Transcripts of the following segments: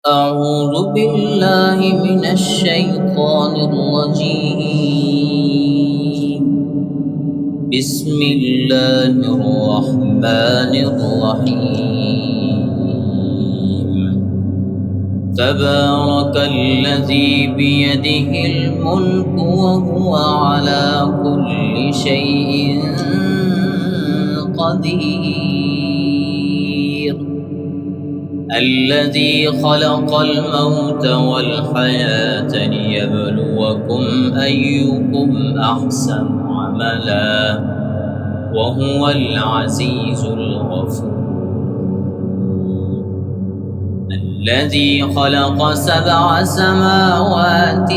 أعوذ بالله من الشيطان الرجيم. بسم الله الرحمن الرحيم. تبارك الذي بيده الملك وهو على كل شيء قدير. الذي خلق الموت والحياة ليبلوكم أيكم أحسن عملا وهو العزيز الغفور. الذي خلق 7 سماوات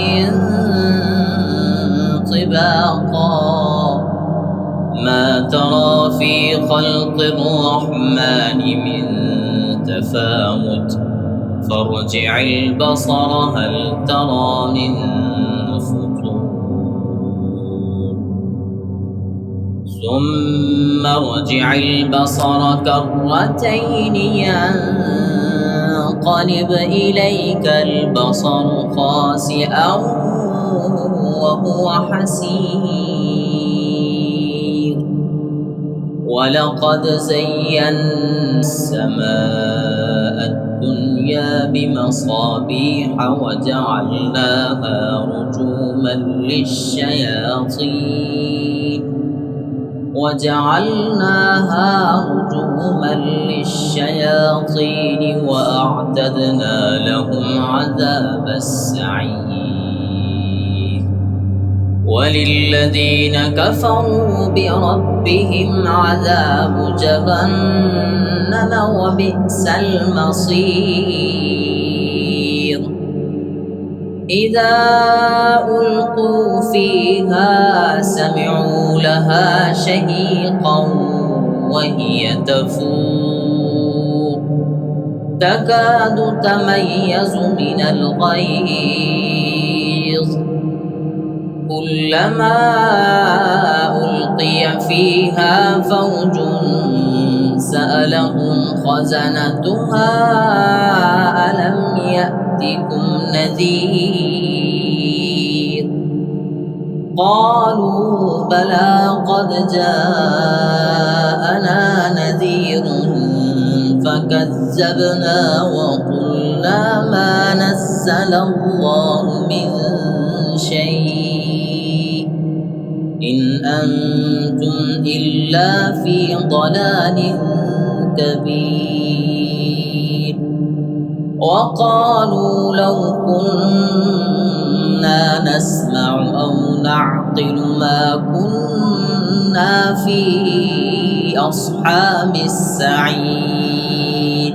طباقا ما ترى في خلق الرحمن من تفاوت فارجع البصر هل ترى من فطور ثم ارجع البصر كرتين ينقلب إليك البصر خاسئا وهو حسير. ولقد زينا السماء الدنيا بمصابيح وجعلناها رجوما للشياطين وأعتدنا لهم عذاب السعير. وللذين كفروا بربهم عذاب جهنم وبئس المصير. إذا ألقوا فيها سمعوا لها شهيقا وهي تفور تكاد تميز من الغيظ. كلما ألقي فيها فوج سألهم خزنتها ألم يأتكم نذير؟ قالوا بلى قد جاءنا نذير فكذبنا وقلنا ما نزل الله من شيء إن أنتم إلا في ضلال كبير. وقالوا لو كنا نسمع أو نعقل ما كنا في أصحاب السعير.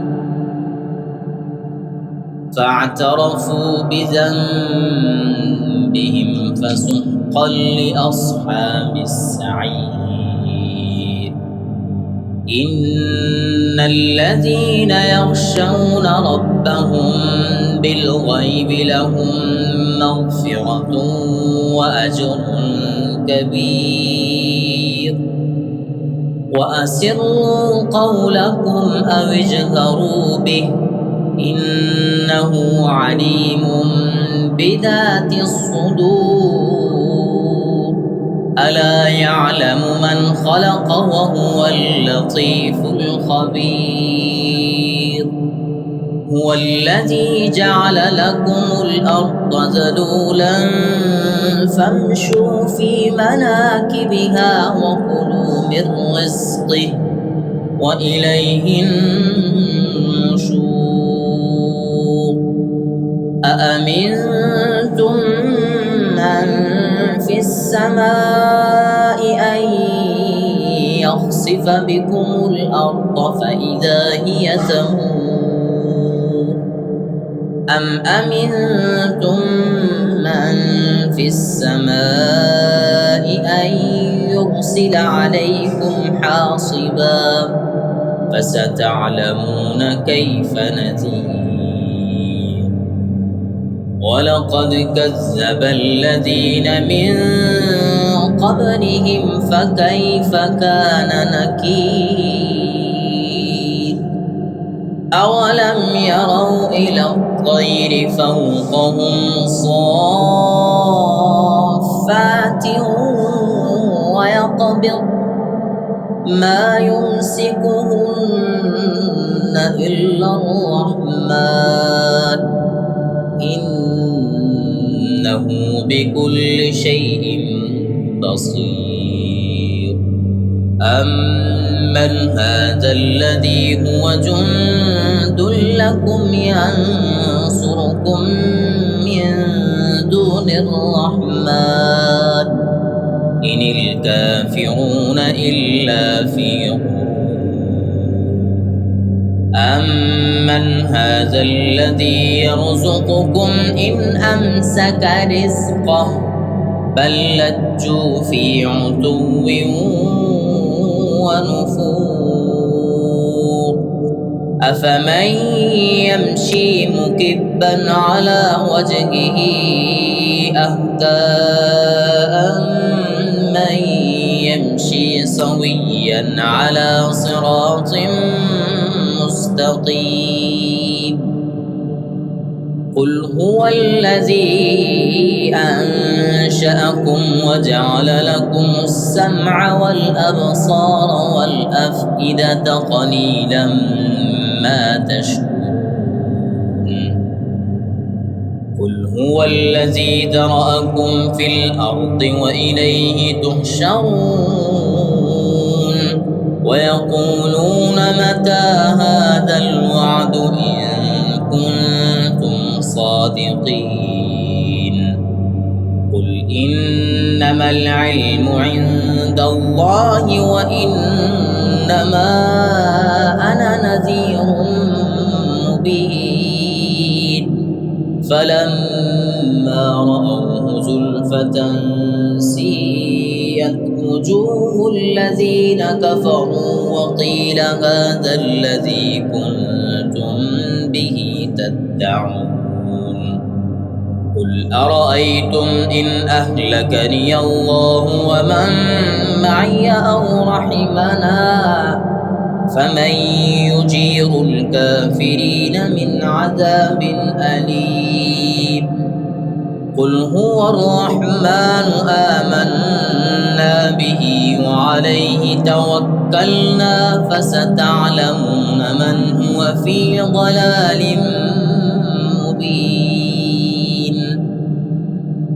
فاعترفوا بذنبهم فسحقا لأصحاب السعير. إن الذين يخشون ربهم بالغيب لهم مغفرة وأجر كبير. وأسروا قولكم أو اجهروا به إنه عليم بذات الصدور. ألا يعلم من خلق وهو اللطيف الخبير. هو الذي جعل لكم الأرض ذلولا فامشوا في مناكبها وكلوا من رزقه وإليه النشور. أأمنتم من في السماء أن يخسف بكم الأرض فإذا هي تمور أم أمنتم من في السماء أن يرسل عليكم حاصبا فستعلمون كيف نذير. ولقد كذب الذين من قبلهم فكيف كان نكير. أولم يروا إلى الطير فوقهم صافات ويقبض ما يمسكهن إلا الرحمن إنه بكل شيء بصير. أمن هذا الذي هو جند لكم ينصركم من دون الرحمن إن الكافرون إلا في غرور. أمن هذا الذي يرزقكم إن أمسك رزقه بل لجوا في عتو ونفور. أفمن يمشي مكبا على وجهه أهدى أمن يمشي سويا على صراط مستقيم. قل هو الذي أنشأكم وجعل لكم السمع والأبصار والأفئدة قليلا ما تشكرون. قل هو الذي ذرأكم في الأرض وإليه تحشرون. ويقولون متى هذا الوعد إن كنتم صادقين. قل إنما العلم عند الله وإنما أنا نذير مبين. فلما رأوه زلفة سيئت وجوه الذين كفروا وقيل هذا الذي كنتم به تدعون. قل أرأيتم إن أهلكني الله ومن معي أو رحمنا فمن يجير الكافرين من عذاب أليم. قل هو الرحمن آمنا به وعليه توكلنا فستعلمون من هو في ضلال مبين.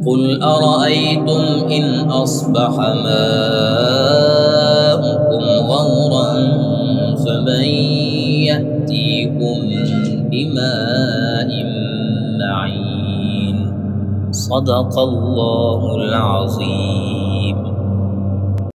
قل أرأيتم إن أصبح ماؤكم غورا فمن يأتيكم بماء معين. صدق الله العظيم.